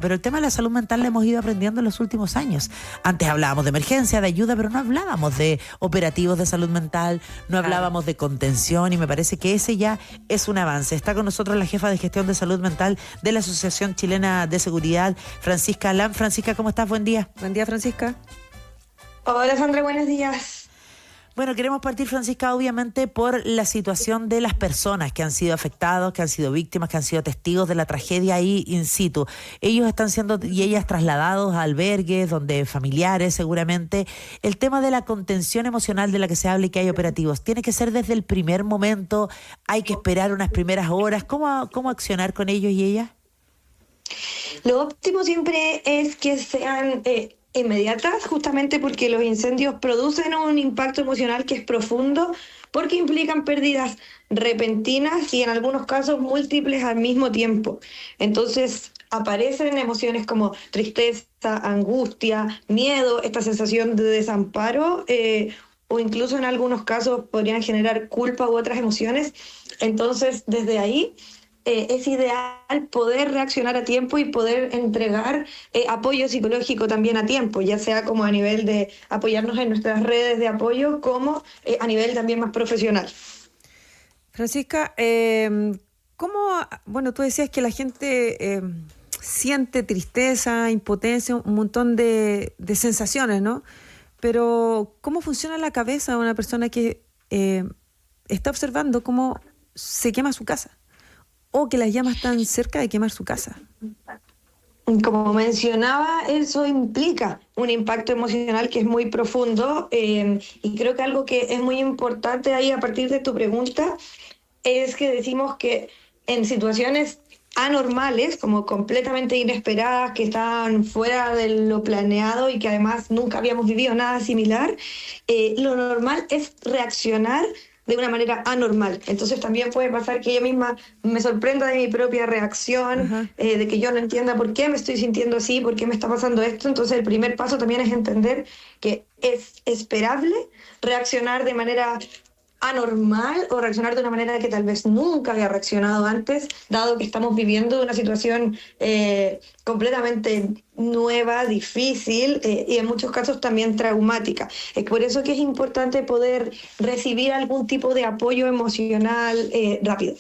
Pero el tema de la salud mental lo hemos ido aprendiendo en los últimos años. Antes hablábamos de emergencia, de ayuda, pero no hablábamos de operativos de salud mental, no hablábamos de contención, y me parece que ese ya es un avance. Está con nosotros la jefa de gestión de salud mental de la Asociación Chilena de Seguridad, Francisca Lam. Francisca, ¿cómo estás? Buen día. Buen día, Francisca. Hola, Sandra, buenos días. Bueno, queremos partir, Francisca, obviamente por la situación de las personas que han sido afectados, que han sido víctimas, que han sido testigos de la tragedia ahí in situ. Ellos están siendo y ellas trasladados a albergues, donde familiares seguramente. El tema de la contención emocional de la que se habla y que hay operativos, ¿tiene que ser desde el primer momento? ¿Hay que esperar unas primeras horas? ¿Cómo accionar con ellos y ellas? Lo óptimo siempre es que sean inmediatas, justamente porque los incendios producen un impacto emocional que es profundo, porque implican pérdidas repentinas y en algunos casos múltiples al mismo tiempo. Entonces aparecen emociones como tristeza, angustia, miedo, esta sensación de desamparo, o incluso en algunos casos podrían generar culpa u otras emociones. Entonces, desde ahí es ideal poder reaccionar a tiempo y poder entregar apoyo psicológico también a tiempo, ya sea como a nivel de apoyarnos en nuestras redes de apoyo, como a nivel también más profesional. Francisca, bueno, tú decías que la gente siente tristeza, impotencia, un montón de sensaciones, ¿no? Pero ¿cómo funciona la cabeza de una persona que está observando cómo se quema su casa? O que las llamas están cerca de quemar su casa. Como mencionaba, eso implica un impacto emocional que es muy profundo, y creo que algo que es muy importante ahí a partir de tu pregunta es que decimos que en situaciones anormales, como completamente inesperadas, que están fuera de lo planeado y que además nunca habíamos vivido nada similar, lo normal es reaccionar de una manera anormal. Entonces también puede pasar que yo misma me sorprenda de mi propia reacción, de que yo no entienda por qué me estoy sintiendo así, por qué me está pasando esto. Entonces el primer paso también es entender que es esperable reaccionar de manera anormal o reaccionar de una manera que tal vez nunca había reaccionado antes, dado que estamos viviendo una situación completamente nueva, difícil, y en muchos casos también traumática. Es por eso que es importante poder recibir algún tipo de apoyo emocional rápido.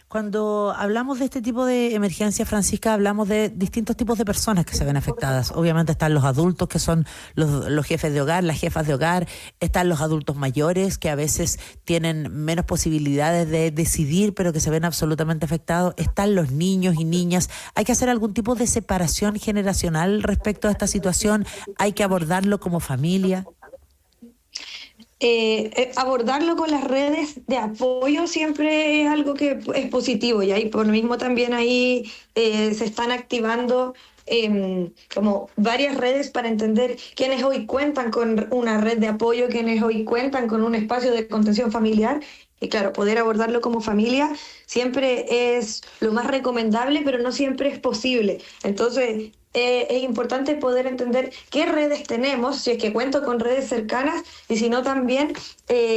Cuando hablamos de este tipo de emergencia, Francisca, hablamos de distintos tipos de personas que se ven afectadas. Obviamente están los adultos, que son los jefes de hogar, las jefas de hogar. Están los adultos mayores, que a veces tienen menos posibilidades de decidir, pero que se ven absolutamente afectados. Están los niños y niñas. ¿Hay que hacer algún tipo de separación generacional respecto a esta situación? ¿Hay que abordarlo como familia? Abordarlo con las redes de apoyo siempre es algo que es positivo, y ahí por lo mismo también ahí se están activando como varias redes para entender quiénes hoy cuentan con una red de apoyo, quiénes hoy cuentan con un espacio de contención familiar. Y claro, poder abordarlo como familia siempre es lo más recomendable, pero no siempre es posible. Entonces es importante poder entender qué redes tenemos, si es que cuento con redes cercanas, y si no también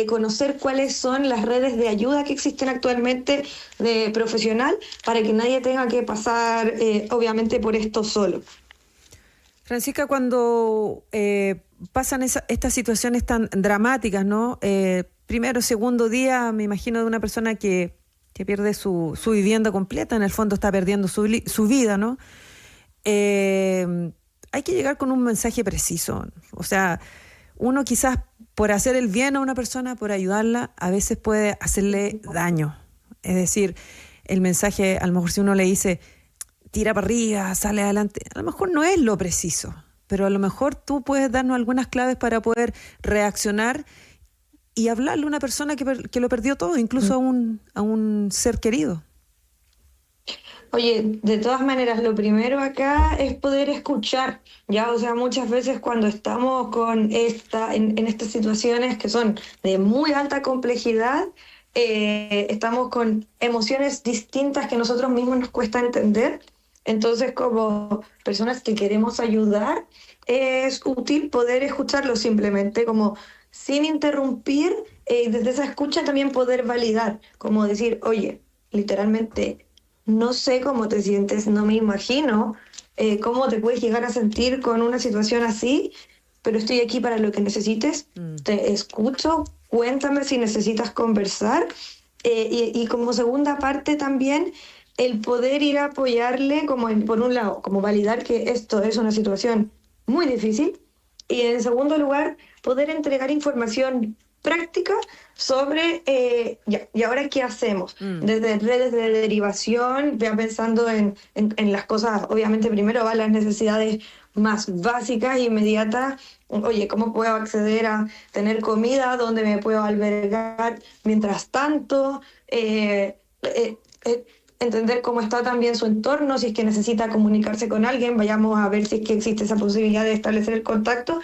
conocer cuáles son las redes de ayuda que existen actualmente de profesional, para que nadie tenga que pasar obviamente por esto solo. Francisca, cuando pasan estas situaciones tan dramáticas, ¿no? Primero, segundo día, me imagino, de una persona que pierde su vivienda completa, en el fondo está perdiendo su vida, ¿no? Hay que llegar con un mensaje preciso. O sea, uno quizás por hacer el bien a una persona, por ayudarla, a veces puede hacerle daño. Es decir, el mensaje, a lo mejor si uno le dice, tira para arriba, sale adelante, a lo mejor no es lo preciso, pero a lo mejor tú puedes darnos algunas claves para poder reaccionar y hablarle a una persona que lo perdió todo, incluso a un ser querido. Oye, de todas maneras, lo primero acá es poder escuchar, ¿ya? O sea, muchas veces cuando estamos con en estas situaciones que son de muy alta complejidad, estamos con emociones distintas que nosotros mismos nos cuesta entender. Entonces, como personas que queremos ayudar, es útil poder escucharlo simplemente, como sin interrumpir, desde esa escucha también poder validar, como decir, oye, literalmente no sé cómo te sientes, no me imagino cómo te puedes llegar a sentir con una situación así, pero estoy aquí para lo que necesites, te escucho, cuéntame si necesitas conversar. Y como segunda parte también, el poder ir a apoyarle, por un lado, como validar que esto es una situación muy difícil, y en segundo lugar, poder entregar información práctica sobre, ¿y ahora qué hacemos? Desde redes de derivación, ya pensando en las cosas, obviamente primero van las necesidades más básicas e inmediatas. Oye, ¿cómo puedo acceder a tener comida? ¿Dónde me puedo albergar mientras tanto? Entender cómo está también su entorno, si es que necesita comunicarse con alguien, vayamos a ver si es que existe esa posibilidad de establecer el contacto,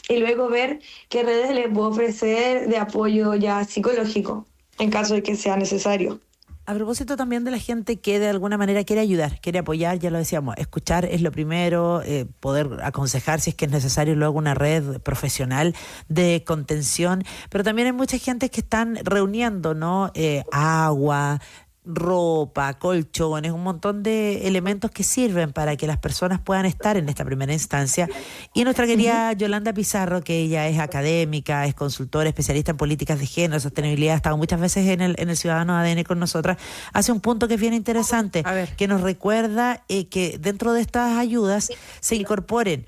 y luego ver qué redes le puedo ofrecer de apoyo ya psicológico, en caso de que sea necesario. A propósito también de la gente que de alguna manera quiere ayudar, quiere apoyar, ya lo decíamos, escuchar es lo primero, poder aconsejar si es que es necesario luego una red profesional de contención, pero también hay mucha gente que están reuniendo, ¿no? Agua, ropa, colchones, un montón de elementos que sirven para que las personas puedan estar en esta primera instancia. Y nuestra querida Yolanda Pizarro, que ella es académica, es consultora, especialista en políticas de género, sostenibilidad, ha estado muchas veces en el Ciudadano ADN con nosotras, hace un punto que es bien interesante, que nos recuerda que dentro de estas ayudas se incorporen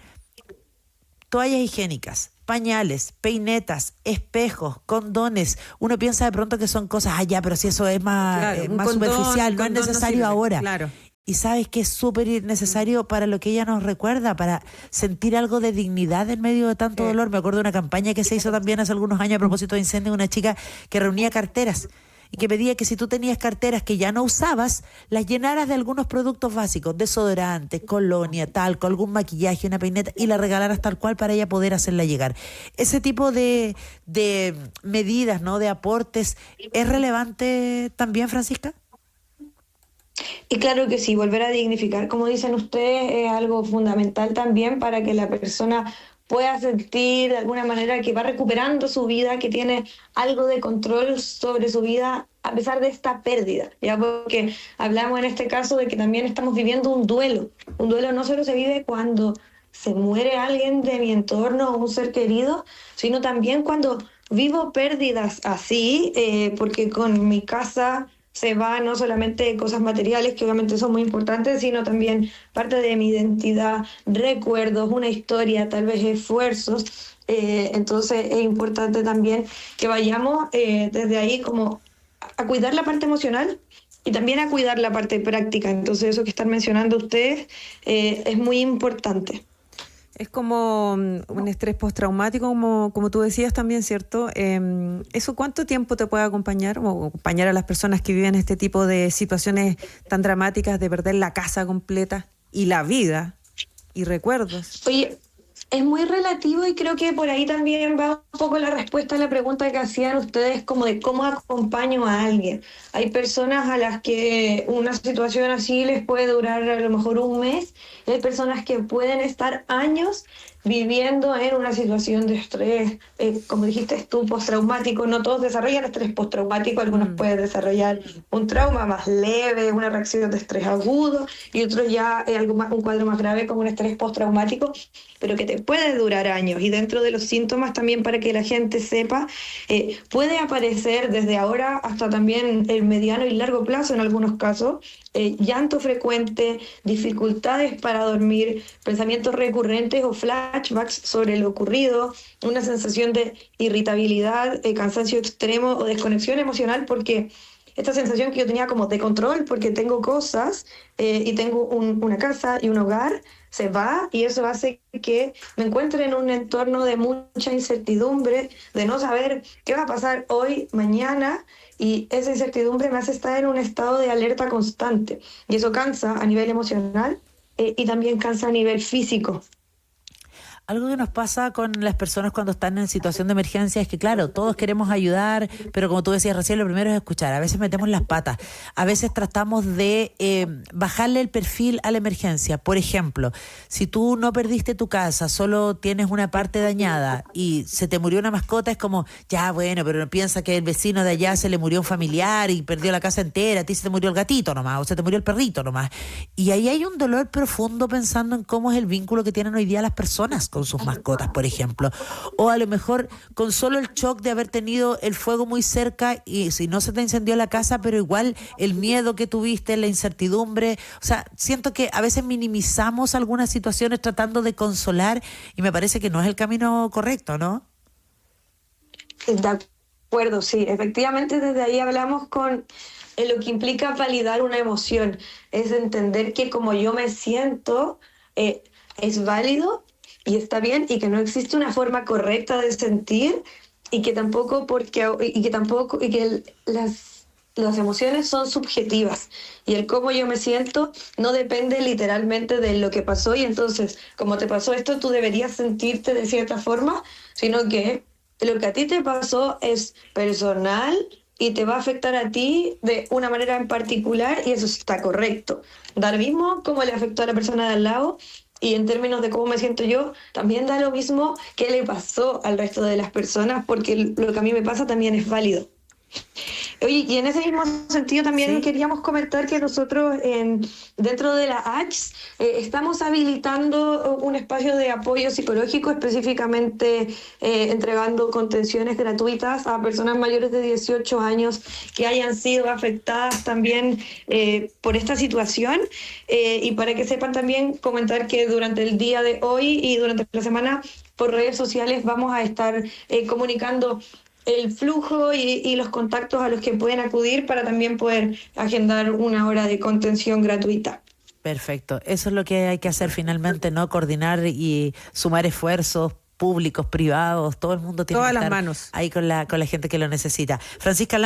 toallas higiénicas, pañales, peinetas, espejos, condones. Uno piensa de pronto que son cosas allá, pero si eso es más, más condón, superficial, no es necesario no ahora. Claro. Y sabes que es súper necesario para lo que ella nos recuerda, para sentir algo de dignidad en medio de tanto dolor. Me acuerdo de una campaña que se hizo también hace algunos años a propósito de incendios, una chica que reunía carteras y que pedía que si tú tenías carteras que ya no usabas, las llenaras de algunos productos básicos, desodorante, colonia, talco, algún maquillaje, una peineta, y la regalaras tal cual para ella poder hacerla llegar. Ese tipo de medidas, ¿no?, de aportes, ¿es relevante también, Francisca? Y claro que sí, volver a dignificar, como dicen ustedes, es algo fundamental también para que la persona pueda sentir de alguna manera que va recuperando su vida, que tiene algo de control sobre su vida a pesar de esta pérdida, ya, porque hablamos en este caso de que también estamos viviendo un duelo. Un duelo no solo se vive cuando se muere alguien de mi entorno o un ser querido, sino también cuando vivo pérdidas así, porque con mi casa se va no solamente cosas materiales, que obviamente son muy importantes, sino también parte de mi identidad, recuerdos, una historia, tal vez esfuerzos. Entonces es importante también que vayamos desde ahí como a cuidar la parte emocional y también a cuidar la parte práctica. Entonces eso que están mencionando ustedes es muy importante. Es como un estrés postraumático, como tú decías también, ¿cierto? ¿Eso cuánto tiempo te puede acompañar o acompañar a las personas que viven este tipo de situaciones tan dramáticas de perder la casa completa y la vida y recuerdos? Oye, es muy relativo y creo que por ahí también va un poco la respuesta a la pregunta que hacían ustedes, como de cómo acompaño a alguien. Hay personas a las que una situación así les puede durar a lo mejor un mes, y hay personas que pueden estar años viviendo en una situación de estrés, como dijiste tú, postraumático. No todos desarrollan estrés postraumático, algunos pueden desarrollar un trauma más leve, una reacción de estrés agudo, y otros ya algo más, un cuadro más grave como un estrés postraumático, pero que te puede durar años. Y dentro de los síntomas también, para que la gente sepa, puede aparecer desde ahora hasta también el mediano y largo plazo en algunos casos, llanto frecuente, dificultades para dormir, pensamientos recurrentes o flashbacks sobre lo ocurrido, una sensación de irritabilidad, cansancio extremo o desconexión emocional, porque esta sensación que yo tenía como de control, porque tengo cosas y tengo una casa y un hogar, se va, y eso hace que me encuentre en un entorno de mucha incertidumbre, de no saber qué va a pasar hoy, mañana, y esa incertidumbre me hace estar en un estado de alerta constante, y eso cansa a nivel emocional y también cansa a nivel físico. Algo que nos pasa con las personas cuando están en situación de emergencia es que, claro, todos queremos ayudar, pero como tú decías recién, lo primero es escuchar. A veces metemos las patas, a veces tratamos de bajarle el perfil a la emergencia. Por ejemplo, si tú no perdiste tu casa, solo tienes una parte dañada y se te murió una mascota, es como, ya bueno, pero piensa que el vecino de allá se le murió un familiar y perdió la casa entera, a ti se te murió el gatito nomás, o se te murió el perrito nomás. Y ahí hay un dolor profundo pensando en cómo es el vínculo que tienen hoy día las personas con sus mascotas, por ejemplo. O a lo mejor con solo el shock de haber tenido el fuego muy cerca y si no se te incendió la casa, pero igual el miedo que tuviste, la incertidumbre. O sea, siento que a veces minimizamos algunas situaciones tratando de consolar y me parece que no es el camino correcto, ¿no? De acuerdo, sí. Efectivamente, desde ahí hablamos con lo que implica validar una emoción. Es entender que como yo me siento, es válido y está bien y que no existe una forma correcta de sentir y que tampoco las emociones son subjetivas y el cómo yo me siento no depende literalmente de lo que pasó y entonces como te pasó esto tú deberías sentirte de cierta forma, sino que lo que a ti te pasó es personal y te va a afectar a ti de una manera en particular y eso está correcto. Da lo mismo cómo le afectó a la persona de al lado y en términos de cómo me siento yo, también da lo mismo qué le pasó al resto de las personas porque lo que a mí me pasa también es válido. Oye, y en ese mismo sentido también Sí. queríamos comentar que nosotros dentro de la ACS estamos habilitando un espacio de apoyo psicológico, específicamente entregando contenciones gratuitas a personas mayores de 18 años que hayan sido afectadas también por esta situación. Y para que sepan también comentar que durante el día de hoy y durante la semana por redes sociales vamos a estar comunicando el flujo y los contactos a los que pueden acudir para también poder agendar una hora de contención gratuita. Perfecto. Eso es lo que hay que hacer finalmente, ¿no? Coordinar y sumar esfuerzos públicos, privados, todo el mundo tiene Todas que las estar manos. ahí con la gente que lo necesita. Francisca